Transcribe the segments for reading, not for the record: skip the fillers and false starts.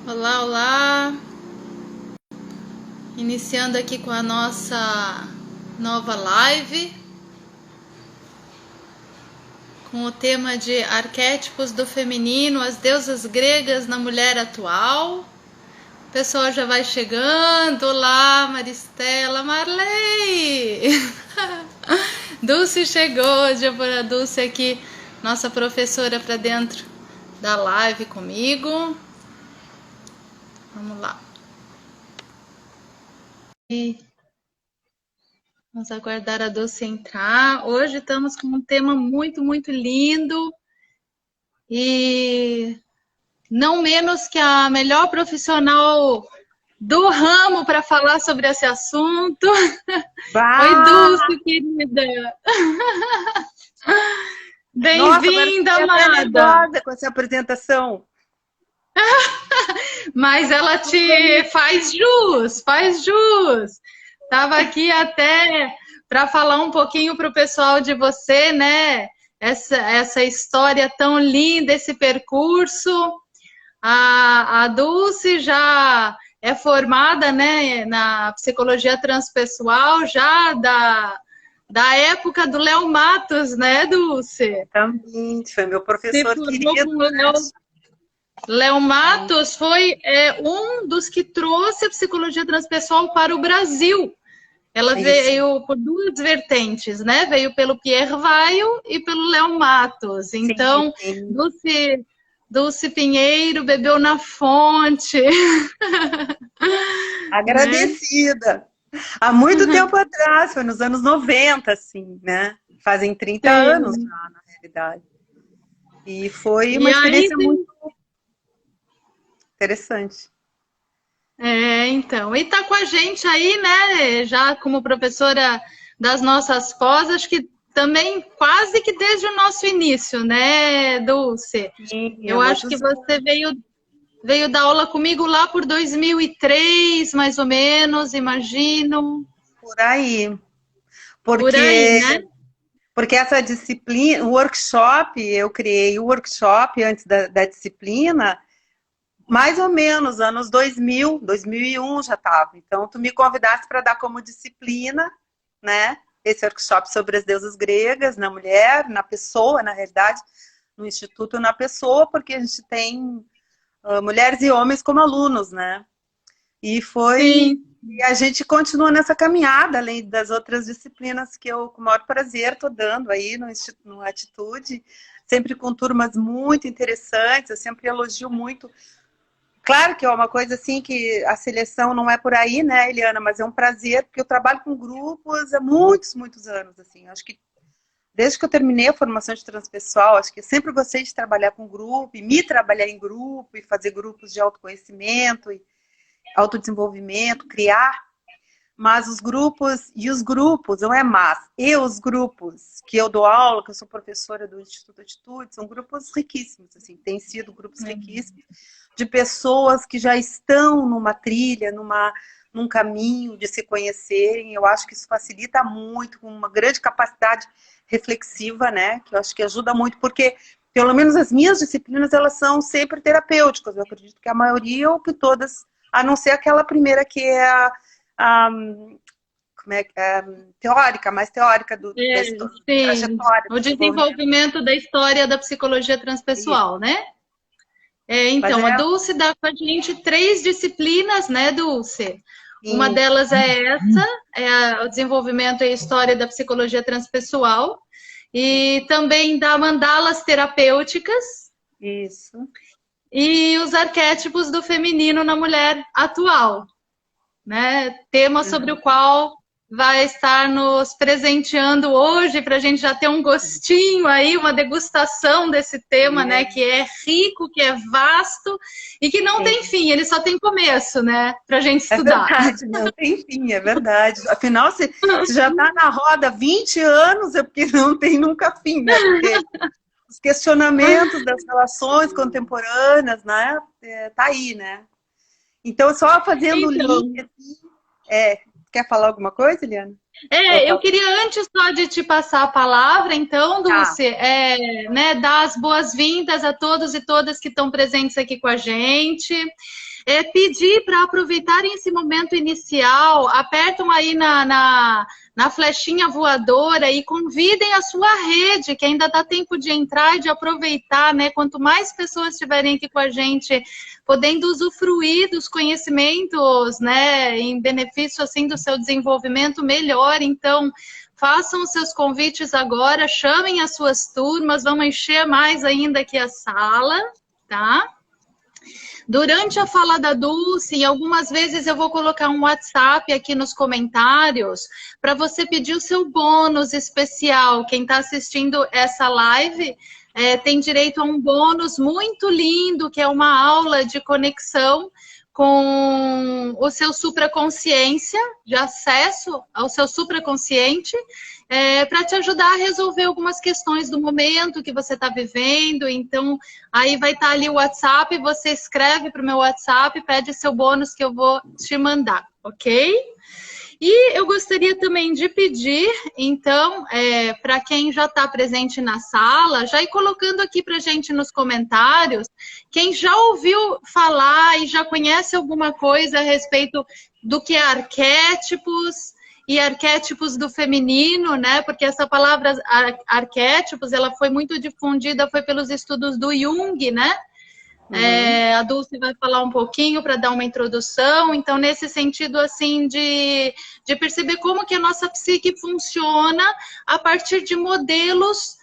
Olá, olá! Iniciando aqui com a nossa nova live, com o tema de arquétipos do feminino, as deusas gregas na mulher atual. O pessoal já vai chegando. Olá, Maristela, Marley! Dulce chegou, já pôr a Dulce aqui, nossa professora, para dentro da live comigo. Vamos lá. Vamos aguardar a Dulce entrar. Hoje estamos com um tema muito, muito lindo e não menos que a melhor profissional do ramo para falar sobre esse assunto. Oi, Dulce, querida. Bem-vinda, amada. Com essa apresentação. Mas ela te faz jus, faz jus. Estava aqui até para falar um pouquinho para o pessoal de você, né? Essa história tão linda, esse percurso. A Dulce já é formada, né, na psicologia transpessoal, já da época do Léo Matos, né, Dulce? Também, foi meu professor querido. Léo Matos foi um dos que trouxe a psicologia transpessoal para o Brasil. Ela veio por duas vertentes, né? Veio pelo Pierre Weil e pelo Léo Matos. Então, sim. Dulce Pinheiro bebeu na fonte. Agradecida. Há muito tempo atrás, foi nos anos 90, assim, né? Fazem 30 anos já, na realidade. E foi uma experiência muito interessante. Então. E tá com a gente aí, né? Já como professora das nossas pós, acho que também quase que desde o nosso início, né, Dulce? Sim, eu acho que você veio dar aula comigo lá por 2003, mais ou menos, imagino. Por aí. Por aí, né? Porque essa disciplina, o workshop, eu criei o workshop antes da disciplina, mais ou menos, anos 2000, 2001 já estava. Então, tu me convidaste para dar como disciplina, né? Esse workshop sobre as deusas gregas na mulher, na pessoa, na realidade, no Instituto na Pessoa, porque a gente tem mulheres e homens como alunos, né? E e a gente continua nessa caminhada, além das outras disciplinas que eu, com o maior prazer, estou dando aí no Atitude, sempre com turmas muito interessantes, eu sempre elogio muito. Claro que é uma coisa assim que a seleção não é por aí, né, Eliana? Mas é um prazer, porque eu trabalho com grupos há muitos, muitos anos, assim. Acho que desde que eu terminei a formação de transpessoal, acho que eu sempre gostei de trabalhar com grupo, e me trabalhar em grupo, e fazer grupos de autoconhecimento, e autodesenvolvimento, criar. Mas os grupos, não é mais, os grupos que eu dou aula, que eu sou professora do Instituto Atitude, são grupos riquíssimos, assim, têm sido grupos riquíssimos, de pessoas que já estão numa trilha, num caminho de se conhecerem. Eu acho que isso facilita muito, com uma grande capacidade reflexiva, né, que eu acho que ajuda muito, porque, pelo menos as minhas disciplinas, elas são sempre terapêuticas, eu acredito que a maioria, ou que todas, a não ser aquela primeira que é teórica, mais teórica da trajetória. O desenvolvimento da história da psicologia transpessoal, né? Então, a Dulce dá com a gente 3 disciplinas, né, Dulce? Sim. Uma delas é essa, o desenvolvimento e a história da psicologia transpessoal. E também dá mandalas terapêuticas. Isso. E os arquétipos do feminino na mulher atual, né? Tema sobre o qual vai estar nos presenteando hoje, para a gente já ter um gostinho aí, uma degustação desse tema, né? Que é rico, que é vasto e que não tem fim, ele só tem começo, né? Para a gente estudar. É verdade, não tem fim, é verdade. Afinal, se já está na roda há 20 anos, é porque não tem nunca fim, né? Porque os questionamentos das relações contemporâneas, né? Tá aí, né? Então, só fazendo o link, assim, quer falar alguma coisa, Eliana? Eu queria, antes só de te passar a palavra, então, Dulce, né, dar as boas-vindas a todos e todas que estão presentes aqui com a gente. pedir para aproveitarem esse momento inicial, apertam aí na flechinha voadora e convidem a sua rede, que ainda dá tempo de entrar e de aproveitar, né? Quanto mais pessoas estiverem aqui com a gente, podendo usufruir dos conhecimentos, né, em benefício, assim, do seu desenvolvimento, melhor. Então, façam os seus convites agora, chamem as suas turmas, vamos encher mais ainda aqui a sala, tá? Durante a fala da Dulce, algumas vezes eu vou colocar um WhatsApp aqui nos comentários para você pedir o seu bônus especial. Quem está assistindo essa live tem direito a um bônus muito lindo, que é uma aula de conexão com o seu supraconsciência, de acesso ao seu supraconsciente, para te ajudar a resolver algumas questões do momento que você está vivendo. Então, aí vai estar ali o WhatsApp, você escreve para o meu WhatsApp, pede seu bônus que eu vou te mandar, ok? E eu gostaria também de pedir, então, para quem já está presente na sala, já ir colocando aqui para a gente nos comentários, quem já ouviu falar e já conhece alguma coisa a respeito do que é arquétipos e arquétipos do feminino, né? Porque essa palavra arquétipos, ela foi muito difundida, foi pelos estudos do Jung, né? A Dulce vai falar um pouquinho para dar uma introdução. Então, nesse sentido, assim, de perceber como que a nossa psique funciona a partir de modelos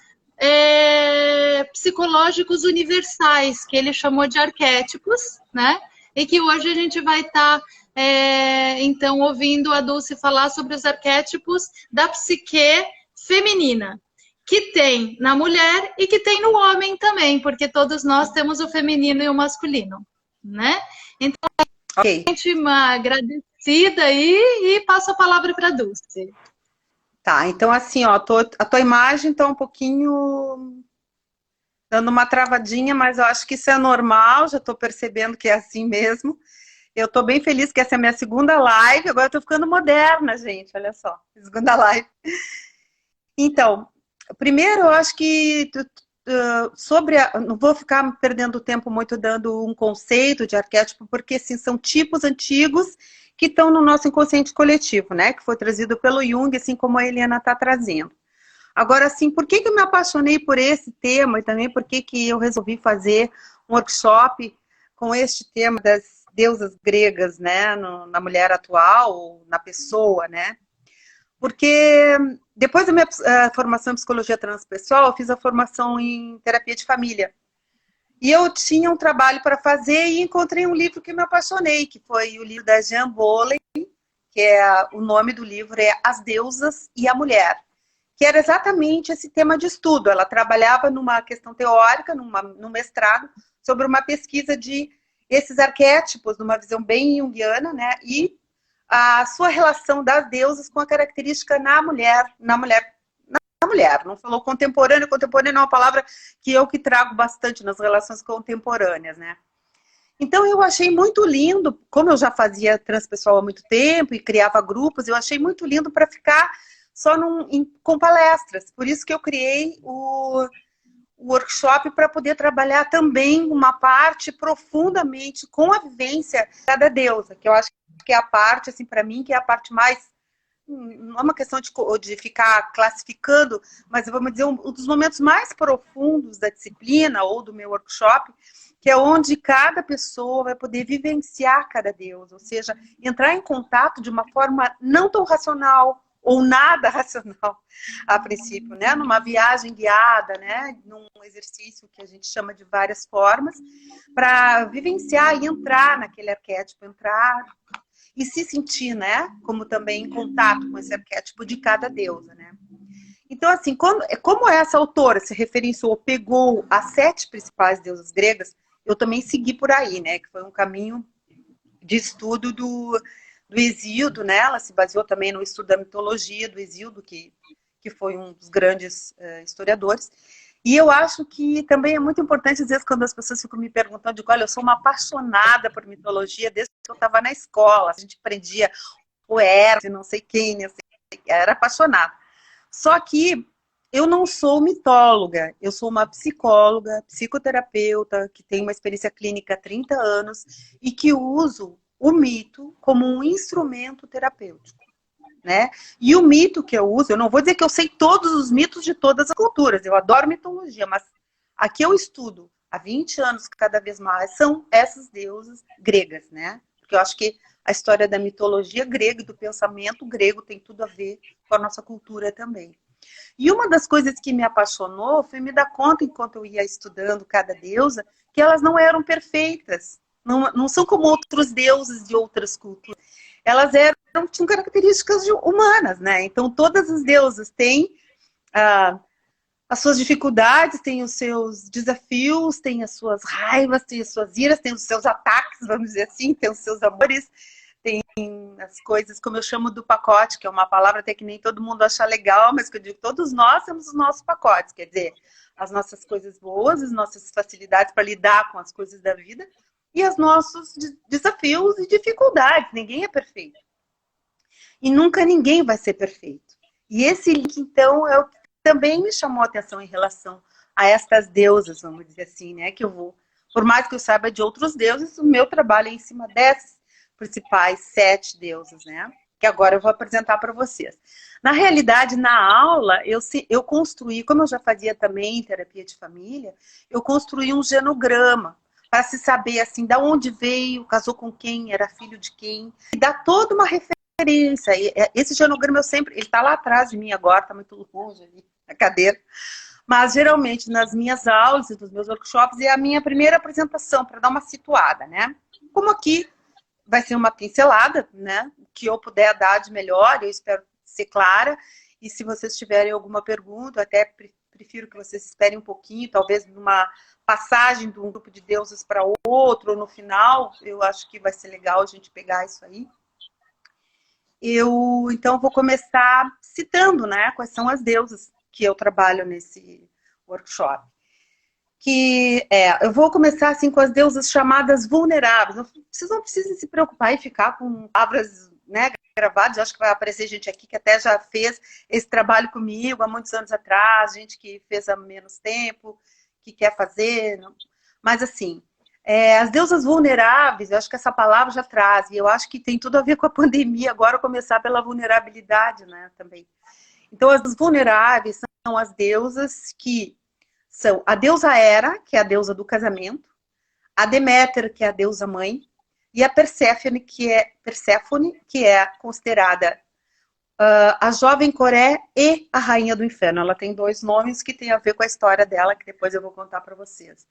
psicológicos universais, que ele chamou de arquétipos, né? E que hoje a gente vai estar, então, ouvindo a Dulce falar sobre os arquétipos da psique feminina, que tem na mulher e que tem no homem também, porque todos nós temos o feminino e o masculino, né? Então, ok, gente, uma agradecida aí e passo a palavra para a Dulce. Tá, então assim, ó, a tua imagem tá um pouquinho dando uma travadinha, mas eu acho que isso é normal, já tô percebendo que é assim mesmo. Eu tô bem feliz que essa é a minha segunda live, agora eu tô ficando moderna, gente, olha só, segunda live. Então, primeiro, eu acho que não vou ficar perdendo tempo muito dando um conceito de arquétipo, porque assim, são tipos antigos que estão no nosso inconsciente coletivo, né? Que foi trazido pelo Jung, assim como a Helena está trazendo. Agora, assim, por que eu me apaixonei por esse tema e também por que eu resolvi fazer um workshop com este tema das deusas gregas, né? Na mulher atual, na pessoa, né? Porque depois da minha formação em psicologia transpessoal, eu fiz a formação em terapia de família. E eu tinha um trabalho para fazer e encontrei um livro que me apaixonei, que foi o livro da Jean Bolen, que o nome do livro é As Deusas e a Mulher, que era exatamente esse tema de estudo. Ela trabalhava numa questão teórica, num mestrado, sobre uma pesquisa de esses arquétipos, numa visão bem junguiana, né? E a sua relação das deusas com a característica na mulher, não falou contemporânea é uma palavra que eu trago bastante nas relações contemporâneas, né? Então eu achei muito lindo, como eu já fazia transpessoal há muito tempo e criava grupos, eu achei muito lindo para ficar só com palestras, por isso que eu criei o workshop para poder trabalhar também uma parte profundamente com a vivência de cada deusa, que eu acho que é a parte, assim, para mim, que é a parte mais, não é uma questão de ficar classificando, mas vamos dizer, um dos momentos mais profundos da disciplina ou do meu workshop, que é onde cada pessoa vai poder vivenciar cada deus, ou seja, entrar em contato de uma forma não tão racional, ou nada racional, a princípio, né? Numa viagem guiada, né? Num exercício que a gente chama de várias formas, para vivenciar e entrar naquele arquétipo, entrar e se sentir, né? Como também em contato com esse arquétipo de cada deusa, né? Então, assim, como essa autora se referenciou, pegou as 7 principais deusas gregas, eu também segui por aí, né? Que foi um caminho de estudo do Hesíodo, né? Ela se baseou também no estudo da mitologia do Hesíodo, que foi um dos grandes historiadores. E eu acho que também é muito importante, às vezes, quando as pessoas ficam me perguntando, eu digo, olha, eu sou uma apaixonada por mitologia desde que eu estava na escola. A gente aprendia o Hermes, não sei quem, era apaixonada. Só que eu não sou mitóloga, eu sou uma psicóloga, psicoterapeuta, que tem uma experiência clínica há 30 anos e que uso o mito como um instrumento terapêutico, né? E o mito que eu uso, eu não vou dizer que eu sei todos os mitos de todas as culturas, eu adoro mitologia, mas aqui eu estudo há 20 anos, cada vez mais, são essas deusas gregas, né? Porque eu acho que a história da mitologia grega e do pensamento grego tem tudo a ver com a nossa cultura também. E uma das coisas que me apaixonou foi me dar conta, enquanto eu ia estudando cada deusa, que elas não eram perfeitas. Não são como outros deuses de outras culturas. Elas tinham características humanas, né? Então, todas as deusas têm as suas dificuldades, têm os seus desafios, têm as suas raivas, têm as suas iras, têm os seus ataques, vamos dizer assim, têm os seus amores, tem as coisas, como eu chamo do pacote, que é uma palavra até que nem todo mundo acha legal, mas que eu digo, todos nós temos os nossos pacotes, quer dizer, as nossas coisas boas, as nossas facilidades para lidar com as coisas da vida e os nossos desafios e dificuldades. Ninguém é perfeito. E nunca ninguém vai ser perfeito. E esse link, então, é o que também me chamou a atenção em relação a estas deusas, vamos dizer assim, né? Que eu vou, por mais que eu saiba de outros deuses, o meu trabalho é em cima dessas principais 7 deusas, né? Que agora eu vou apresentar para vocês. Na realidade, na aula, eu construí, como eu já fazia também em terapia de família, eu construí um genograma para se saber, assim, da onde veio, casou com quem, era filho de quem, e dá toda uma referência. Esse genograma ele está lá atrás de mim agora, está muito longe ali na cadeira. Mas, geralmente, nas minhas aulas e nos meus workshops, é a minha primeira apresentação, para dar uma situada, né? Como aqui vai ser uma pincelada, né? Que eu puder dar de melhor, eu espero ser clara. E se vocês tiverem alguma pergunta, eu até prefiro que vocês esperem um pouquinho, talvez numa passagem de um grupo de deuses para outro, ou no final, eu acho que vai ser legal a gente pegar isso aí. Eu, então, vou começar citando, né? Quais são as deusas que eu trabalho nesse workshop. Eu vou começar assim com as deusas chamadas vulneráveis. Vocês não precisam se preocupar em ficar com palavras, né, gravadas. Eu acho que vai aparecer gente aqui que até já fez esse trabalho comigo há muitos anos atrás, gente que fez há menos tempo, que quer fazer. Mas assim, as deusas vulneráveis, eu acho que essa palavra já traz, e eu acho que tem tudo a ver com a pandemia, agora começar pela vulnerabilidade, né, também. Então, as vulneráveis são as deusas que são a deusa Hera, que é a deusa do casamento, a Deméter, que é a deusa mãe, e a Perséfone, que é considerada a jovem Coré e a rainha do inferno. Ela tem 2 nomes que tem a ver com a história dela, que depois eu vou contar para vocês.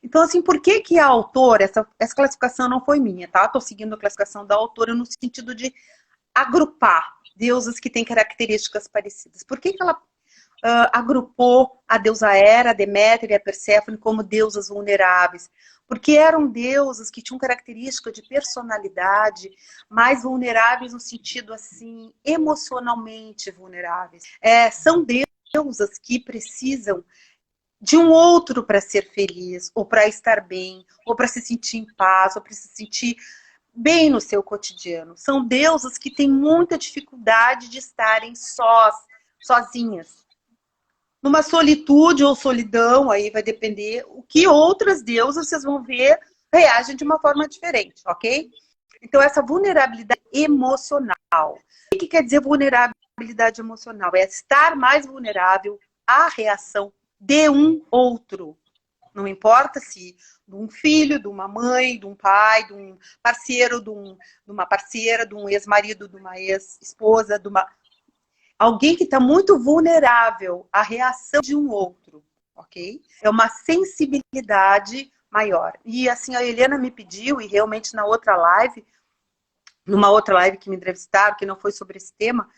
Então, assim, por que a autora, essa classificação não foi minha, tá? Estou seguindo a classificação da autora no sentido de agrupar deusas que têm características parecidas. Por que ela agrupou a deusa Hera, a Deméter e a Perséfone como deusas vulneráveis? Porque eram deusas que tinham característica de personalidade mais vulneráveis no sentido, assim, emocionalmente vulneráveis. São deusas que precisam de um outro para ser feliz, ou para estar bem, ou para se sentir em paz, ou para se sentir bem no seu cotidiano. São deusas que têm muita dificuldade de estarem sozinhas. Numa solitude ou solidão, aí vai depender o que outras deusas vocês vão ver reagem de uma forma diferente, ok? Então, essa vulnerabilidade emocional. O que quer dizer vulnerabilidade emocional? É estar mais vulnerável à reação de um outro. Não importa se de um filho, de uma mãe, de um pai, de um parceiro, de uma parceira, de um ex-marido, de uma ex-esposa, alguém que está muito vulnerável à reação de um outro, ok? É uma sensibilidade maior. E assim, a Helena me pediu, e realmente numa outra live que me entrevistaram, que não foi sobre esse tema,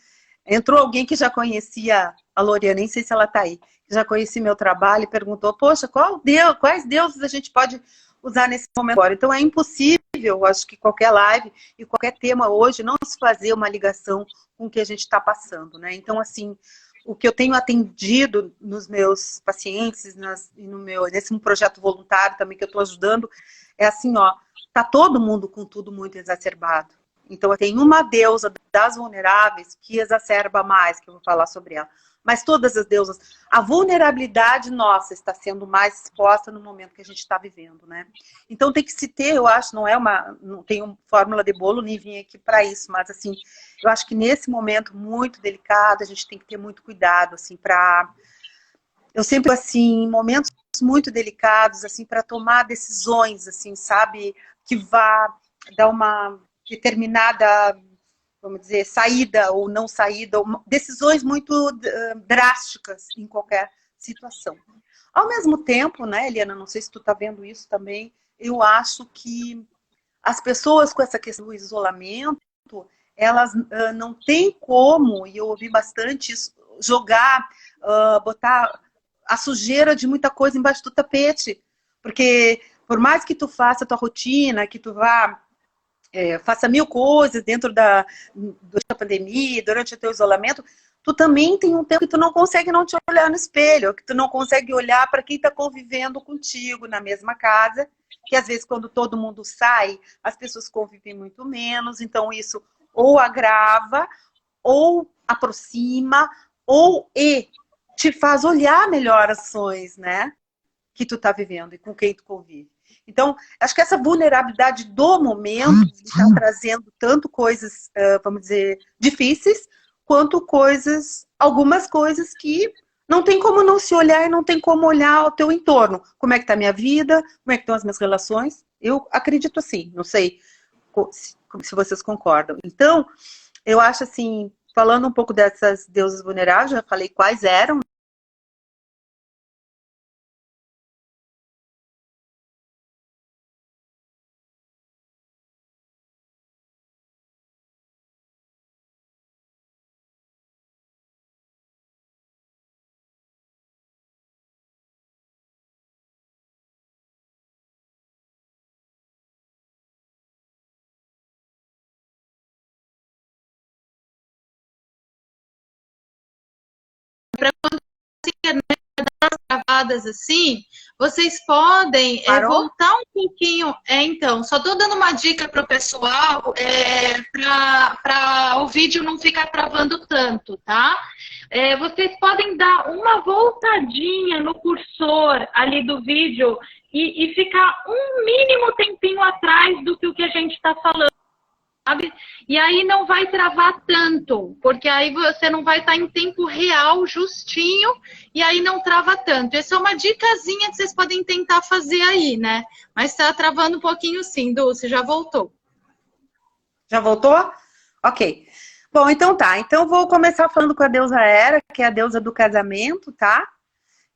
entrou alguém que já conhecia a Loriana, nem sei se ela está aí, que já conhecia meu trabalho e perguntou, poxa, quais deuses a gente pode usar nesse momento agora? Então é impossível, acho que qualquer live e qualquer tema hoje, não se fazer uma ligação com o que a gente está passando, né? Então, assim, o que eu tenho atendido nos meus pacientes, nesse projeto voluntário também que eu estou ajudando, é assim, ó, tá todo mundo com tudo muito exacerbado. Então, tem uma deusa das vulneráveis que exacerba mais, que eu vou falar sobre ela. Mas todas as deusas, a vulnerabilidade nossa está sendo mais exposta no momento que a gente está vivendo, né? Então tem que se ter, eu acho, não tenho fórmula de bolo, nem vim aqui para isso, mas assim, eu acho que nesse momento muito delicado, a gente tem que ter muito cuidado, assim, eu sempre, assim, em momentos muito delicados, assim, para tomar decisões, assim, sabe, que vá dar uma determinada, vamos dizer, saída ou não saída, ou decisões muito drásticas em qualquer situação. Ao mesmo tempo, né, Eliana, não sei se tu está vendo isso também, eu acho que as pessoas com essa questão do isolamento, elas não têm como, e eu ouvi bastante isso, jogar, botar a sujeira de muita coisa embaixo do tapete. Porque por mais que tu faça a tua rotina, que tu vá faça 1000 coisas dentro da pandemia, durante o teu isolamento, tu também tem um tempo que tu não consegue não te olhar no espelho, que tu não consegue olhar para quem está convivendo contigo na mesma casa, que às vezes quando todo mundo sai, as pessoas convivem muito menos, então isso ou agrava, ou aproxima, ou te faz olhar melhor as ações, né, que tu tá vivendo e com quem tu convive. Então, acho que essa vulnerabilidade do momento está trazendo tanto coisas, vamos dizer, difíceis, quanto algumas coisas que não tem como não se olhar e não tem como olhar o teu entorno. Como é que tá a minha vida? Como é que estão as minhas relações? Eu acredito assim, não sei se vocês concordam. Então, eu acho assim, falando um pouco dessas deusas vulneráveis, já falei quais eram. Gravadas assim, vocês podem voltar um pouquinho. Então, só estou dando uma dica para o pessoal para o vídeo não ficar travando tanto, tá? Vocês podem dar uma voltadinha no cursor ali do vídeo e ficar um mínimo tempinho atrás do que o que a gente está falando. Sabe? E aí não vai travar tanto, porque aí você não vai estar em tempo real, justinho, e aí não trava tanto. Essa é uma dicasinha que vocês podem tentar fazer aí, né? Mas está travando um pouquinho sim, Dulce, já voltou. Já voltou? Ok. Bom, então tá. Então vou começar falando com a deusa Hera, que é a deusa do casamento, tá?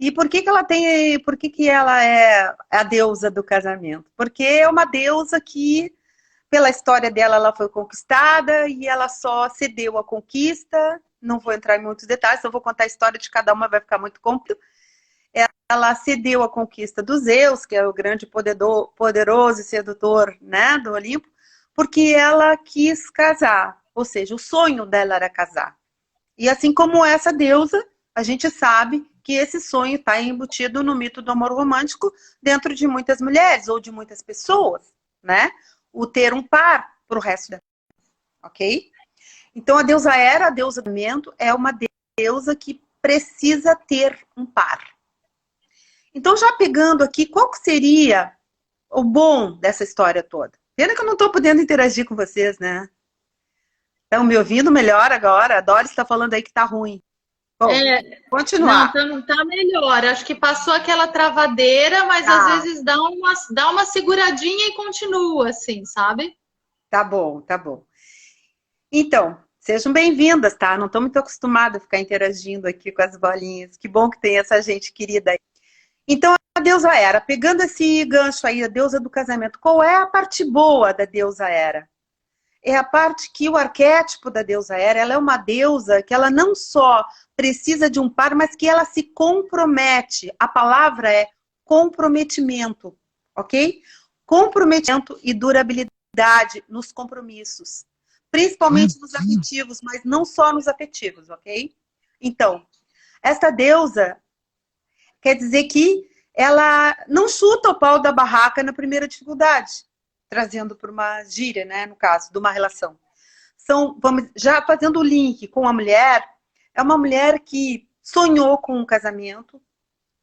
E por que que ela é a deusa do casamento? Porque é uma deusa que pela história dela, ela foi conquistada e ela só cedeu a conquista. Não vou entrar em muitos detalhes, não vou contar a história de cada uma, vai ficar muito complexo. Ela cedeu a conquista dos Zeus, que é o grande poderoso e sedutor, né, do Olimpo, porque ela quis casar. Ou seja, o sonho dela era casar. E assim como essa deusa, a gente sabe que esse sonho está embutido no mito do amor romântico dentro de muitas mulheres ou de muitas pessoas, né? O ter um par para o resto da vida, ok? Então a deusa Hera, a deusa do casamento, é uma deusa que precisa ter um par. Então já pegando aqui, qual que seria o bom dessa história toda? Pena que eu não estou podendo interagir com vocês, né? Estão me ouvindo melhor agora? A Doris está falando aí que tá ruim. Bom, continuar. Não, tá melhor. Acho que passou aquela travadeira, mas às vezes dá uma seguradinha e continua, assim, sabe? Tá bom, tá bom. Então, sejam bem-vindas, tá? Não estou muito acostumada a ficar interagindo aqui com as bolinhas. Que bom que tem essa gente querida aí. Então, a deusa Hera, pegando esse gancho aí, a deusa do casamento, qual é a parte boa da deusa Hera? É a parte que o arquétipo da deusa Hera, ela é uma deusa que ela não só precisa de um par, mas que ela se compromete. A palavra é comprometimento, ok? Comprometimento e durabilidade nos compromissos. Principalmente nos afetivos, mas não só nos afetivos, ok? Então, esta deusa quer dizer que ela não chuta o pau da barraca na primeira dificuldade. trazendo para uma gíria, né, no caso, de uma relação. Vamos já fazendo o link com a mulher, é uma mulher que sonhou com um casamento,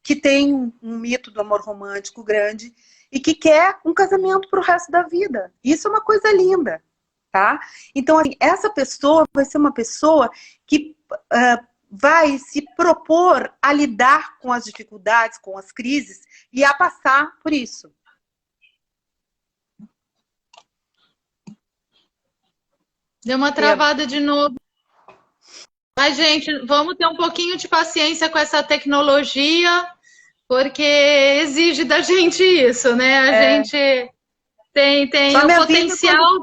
que tem um mito do amor romântico grande e que quer um casamento para o resto da vida. Isso é uma coisa linda, tá? Então, assim, essa pessoa vai ser uma pessoa que vai se propor a lidar com as dificuldades, com as crises e a passar por isso. Deu uma travada de novo. Mas, gente, vamos ter um pouquinho de paciência com essa tecnologia, porque exige da gente isso, né? A gente tem o potencial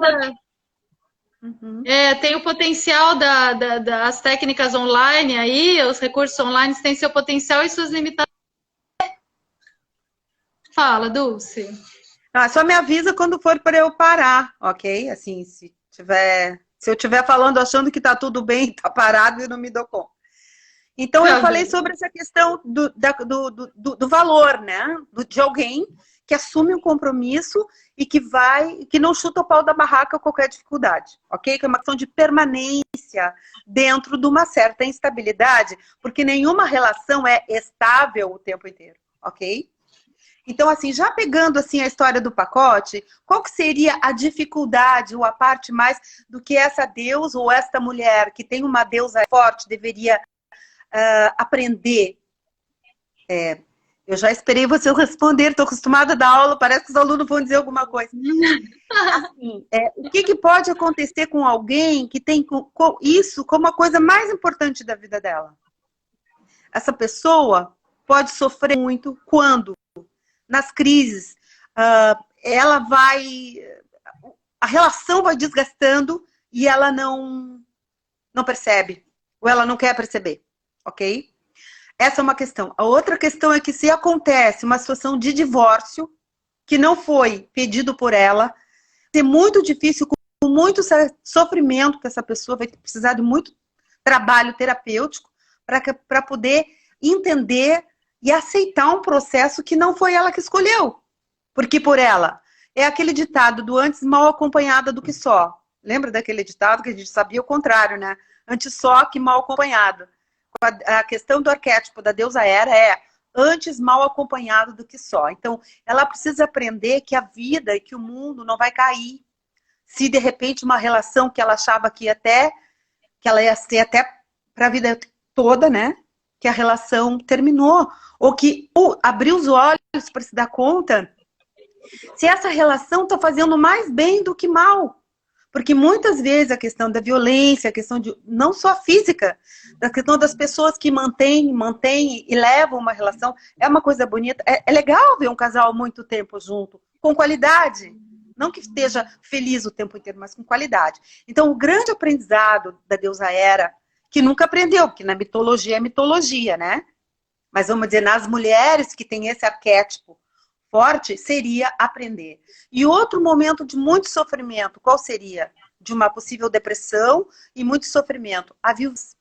tem o potencial das técnicas online aí, os recursos online têm seu potencial e suas limitações. Fala, Dulce. Só me avisa quando for para eu parar, ok? Assim, se eu estiver falando achando que está tudo bem, está parado e não me dou conta. Então, eu falei sobre essa questão do valor, né? De alguém que assume um compromisso e que não chuta o pau da barraca com qualquer dificuldade, ok? Que é uma questão de permanência dentro de uma certa instabilidade, porque nenhuma relação é estável o tempo inteiro, ok? Então, assim, já pegando assim a história do pacote, qual que seria a dificuldade ou a parte mais do que essa deusa ou esta mulher que tem uma deusa forte deveria aprender? Eu já esperei você responder, estou acostumada a dar aula, parece que os alunos vão dizer alguma coisa. Assim, o que pode acontecer com alguém que tem isso como a coisa mais importante da vida dela? Essa pessoa pode sofrer muito quando, nas crises, a relação vai desgastando e ela não percebe, ou ela não quer perceber, ok? Essa é uma questão. A outra questão é que se acontece uma situação de divórcio, que não foi pedido por ela, é muito difícil, com muito sofrimento, que essa pessoa vai precisar de muito trabalho terapêutico para poder entender e aceitar um processo que não foi ela que escolheu. Porque por ela. É aquele ditado do antes mal acompanhada do que só. Lembra daquele ditado que a gente sabia o contrário, né? Antes só que mal acompanhado. A questão do arquétipo da deusa Hera é antes mal acompanhado do que só. Então, ela precisa aprender que a vida e que o mundo não vai cair. Se, de repente, uma relação que ela achava que ela ia ser até para a vida toda, né? Que a relação terminou. Ou que abriu os olhos para se dar conta se essa relação está fazendo mais bem do que mal. Porque muitas vezes a questão da violência, a questão de não só física, a questão das pessoas que mantêm e levam uma relação, é uma coisa bonita. É legal ver um casal muito tempo junto, com qualidade. Não que esteja feliz o tempo inteiro, mas com qualidade. Então, o grande aprendizado da deusa Hera, que nunca aprendeu, porque na mitologia é mitologia, né? Mas vamos dizer, nas mulheres que têm esse arquétipo forte, seria aprender. E outro momento de muito sofrimento, qual seria? De uma possível depressão e muito sofrimento. A viuvez.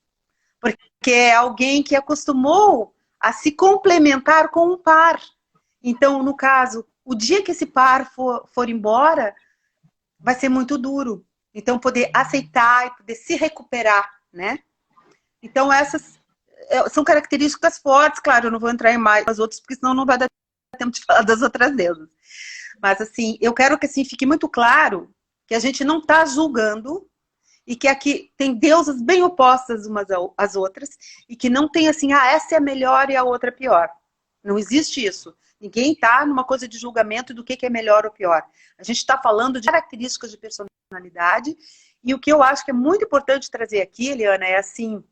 Porque é alguém que acostumou a se complementar com um par. Então, no caso, o dia que esse par for embora, vai ser muito duro. Então, poder aceitar e poder se recuperar, né? Então, essas são características fortes. Claro, eu não vou entrar em mais as outras, porque senão não vai dar tempo de falar das outras deusas. Mas, assim, eu quero que assim, fique muito claro que a gente não está julgando e que aqui tem deusas bem opostas umas às outras e que não tem assim, essa é a melhor e a outra é pior. Não existe isso. Ninguém está numa coisa de julgamento do que é melhor ou pior. A gente está falando de características de personalidade e o que eu acho que é muito importante trazer aqui, Eliana, é assim,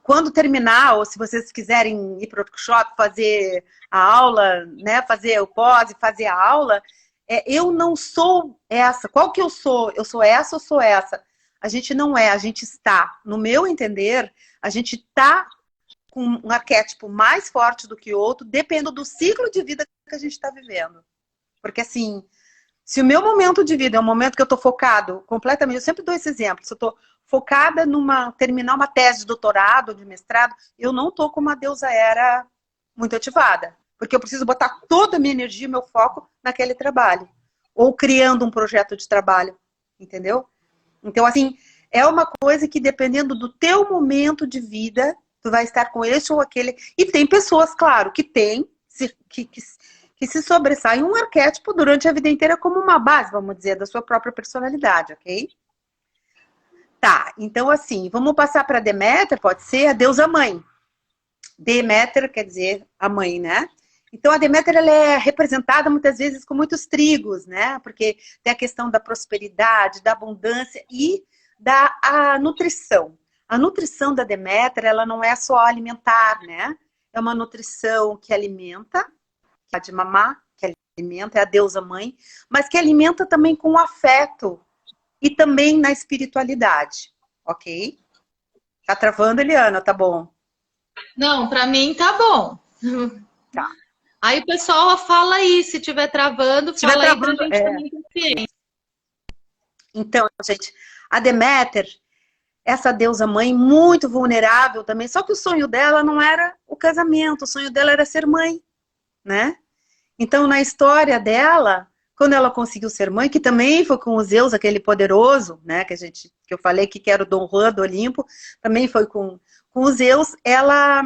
quando terminar, ou se vocês quiserem ir para o workshop, fazer a aula, né, fazer o pós e fazer a aula, eu não sou essa. Qual que eu sou? Eu sou essa ou sou essa? A gente não é, a gente está. No meu entender, a gente está com um arquétipo mais forte do que outro, dependendo do ciclo de vida que a gente está vivendo. Porque assim, se o meu momento de vida é um momento que eu estou focado completamente, eu sempre dou esse exemplo, se eu estou focada terminar uma tese de doutorado, de mestrado, eu não estou com uma deusa Hera muito ativada. Porque eu preciso botar toda a minha energia, meu foco naquele trabalho. ou criando um projeto de trabalho, entendeu? Então, assim, é uma coisa que dependendo do teu momento de vida, tu vai estar com esse ou aquele. E tem pessoas, claro, que que se sobressaem um arquétipo durante a vida inteira como uma base, vamos dizer, da sua própria personalidade, ok? Tá, então assim, vamos passar para Deméter, pode ser a deusa mãe. Deméter quer dizer a mãe, né? Então a Deméter ela é representada muitas vezes com muitos trigos, né? Porque tem a questão da prosperidade, da abundância e da nutrição. A nutrição da Deméter, ela não é só alimentar, né? É uma nutrição que alimenta, que é de mamar, que alimenta, é a deusa mãe, mas que alimenta também com afeto e também na espiritualidade, ok? Tá travando, Eliana? Tá bom. Não, para mim tá bom. Tá. Aí o pessoal fala aí, se tiver travando, Se tiver fala travando, aí pra gente também ter ciência. Então, gente, a Deméter, essa deusa mãe muito vulnerável também, só que o sonho dela não era o casamento, o sonho dela era ser mãe, né? Então, na história dela, quando ela conseguiu ser mãe, que também foi com o Zeus, aquele poderoso, né, que eu falei que era o Dom Juan do Olimpo, também foi com o Zeus, ela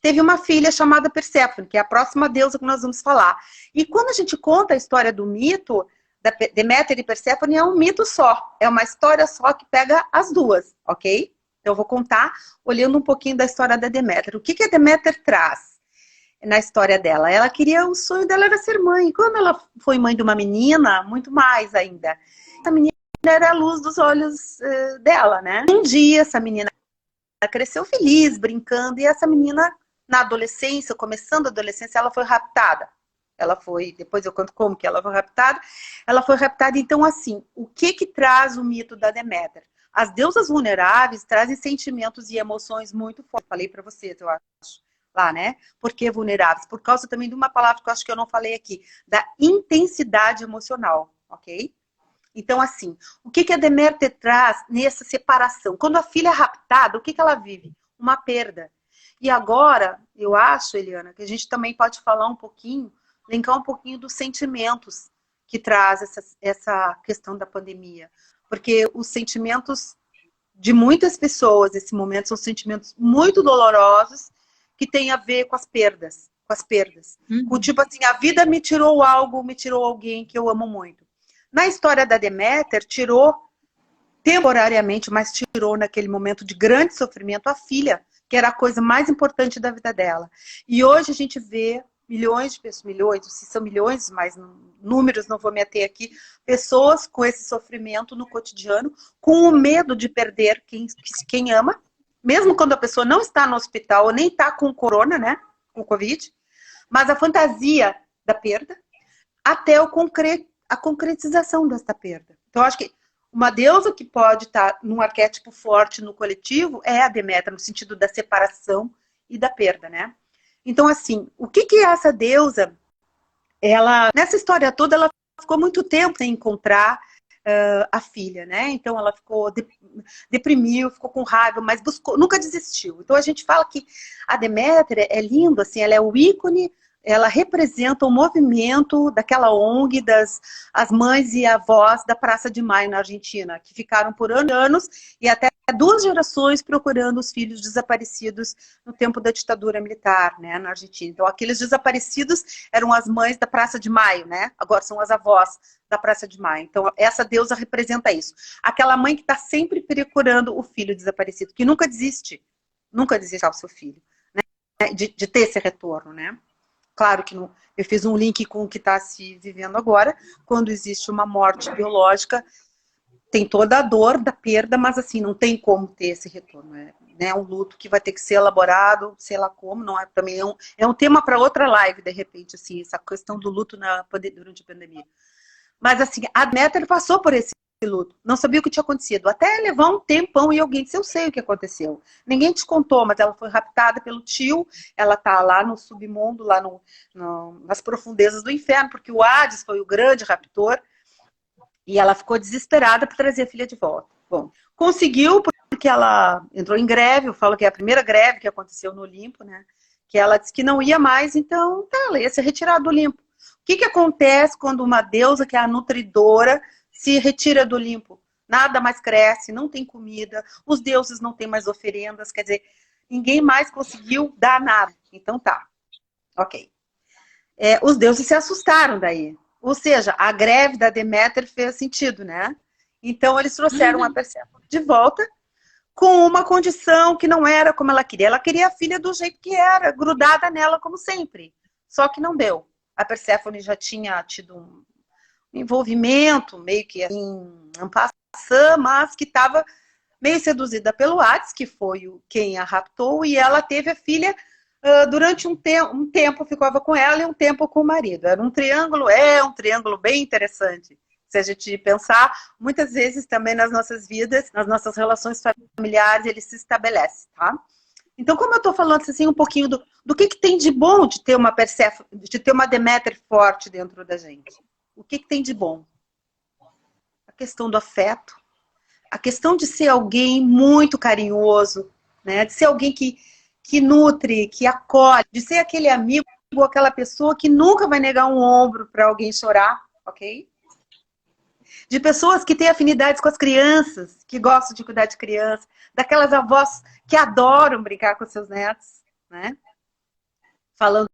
teve uma filha chamada Perséfone, que é a próxima deusa que nós vamos falar. E quando a gente conta a história do mito da Deméter e Perséfone, é um mito só, é uma história só que pega as duas, ok? Então eu vou contar olhando um pouquinho da história da Deméter. O que a Deméter traz na história dela? Ela queria, o sonho dela era ser mãe. Quando ela foi mãe de uma menina, muito mais ainda. Essa menina era a luz dos olhos dela, né? Um dia essa menina cresceu feliz, brincando, e essa menina, na adolescência, começando a adolescência, ela foi raptada. Ela foi, depois eu conto como que ela foi raptada. Ela foi raptada, então assim, o que traz o mito da Deméter? As deusas vulneráveis trazem sentimentos e emoções muito fortes. Falei para vocês, eu acho. Lá, né? Por que vulneráveis? Por causa também de uma palavra que eu acho que eu não falei aqui, da intensidade emocional, ok? Então, assim, o que a Deméter traz nessa separação? Quando a filha é raptada, o que ela vive? Uma perda. E agora, eu acho, Eliana, que a gente também pode falar um pouquinho, linkar um pouquinho dos sentimentos que traz essa questão da pandemia. Porque os sentimentos de muitas pessoas nesse momento são sentimentos muito dolorosos, que tem a ver com as perdas. Com tipo assim, a vida me tirou algo, me tirou alguém que eu amo muito. Na história da Deméter, tirou temporariamente, mas tirou naquele momento de grande sofrimento a filha, que era a coisa mais importante da vida dela. E hoje a gente vê milhões de pessoas, milhões, se são milhões, mas números não vou me ater aqui, pessoas com esse sofrimento no cotidiano, com o medo de perder quem ama, mesmo quando a pessoa não está no hospital ou nem está com corona, né? Com Covid, mas a fantasia da perda até a concretização desta perda. Então, eu acho que uma deusa que pode estar num arquétipo forte no coletivo é a Deméter, no sentido da separação e da perda, né? Então, assim, o que essa deusa, ela, nessa história toda, ela ficou muito tempo sem encontrar a filha, né? Então ela ficou deprimiu, ficou com raiva, mas buscou, nunca desistiu. Então a gente fala que a Deméter é lindo, assim, ela é o ícone, ela representa o movimento daquela ONG as mães e avós da Praça de Maio na Argentina, que ficaram por anos e até 2 gerações procurando os filhos desaparecidos no tempo da ditadura militar, né, na Argentina. Então aqueles desaparecidos eram as mães da Praça de Maio, né? Agora são as avós da Praça de Maio. Então essa deusa representa isso. Aquela mãe que está sempre procurando o filho desaparecido, que nunca desiste ao seu filho, né? De ter esse retorno, né? Claro que não, eu fiz um link com o que está se vivendo agora. Quando existe uma morte biológica, tem toda a dor da perda, mas assim, não tem como ter esse retorno. É um luto que vai ter que ser elaborado, sei lá como, não é também é um tema para outra live, de repente, assim, essa questão do luto durante a pandemia. Mas assim, a Deméter passou por esse luto, não sabia o que tinha acontecido, até levar um tempão e alguém disse, eu sei o que aconteceu. Ninguém te contou, mas ela foi raptada pelo tio, ela tá lá no submundo, lá nas profundezas do inferno, porque o Hades foi o grande raptor, e ela ficou desesperada para trazer a filha de volta. Bom, conseguiu, porque ela entrou em greve, eu falo que é a primeira greve que aconteceu no Olimpo, né? Que ela disse que não ia mais, então ela ia ser retirada do Olimpo. O que acontece quando uma deusa, que é a nutridora, se retira do Olimpo? Nada mais cresce, não tem comida, os deuses não têm mais oferendas, quer dizer, ninguém mais conseguiu dar nada. Então tá, ok. Os deuses se assustaram daí. Ou seja, a greve da Deméter fez sentido, né? Então eles trouxeram a Perséfone de volta com uma condição que não era como ela queria. Ela queria a filha do jeito que era, grudada nela como sempre. Só que não deu. A Perséfone já tinha tido um envolvimento, meio que assim, en passant, mas que estava meio seduzida pelo Hades, que foi quem a raptou, e ela teve a filha durante um tempo ficava com ela e um tempo com o marido. Era um triângulo bem interessante. Se a gente pensar, muitas vezes também nas nossas vidas, nas nossas relações familiares, ele se estabelece, tá? Então, como eu estou falando assim um pouquinho do que tem de bom de ter uma Perséfone, de ter uma Deméter forte dentro da gente? O que tem de bom? A questão do afeto, a questão de ser alguém muito carinhoso, né? De ser alguém que nutre, que acolhe, de ser aquele amigo, aquela pessoa que nunca vai negar um ombro para alguém chorar, ok? De pessoas que têm afinidades com as crianças, que gostam de cuidar de criança, daquelas avós que adoram brincar com seus netos, né? Falando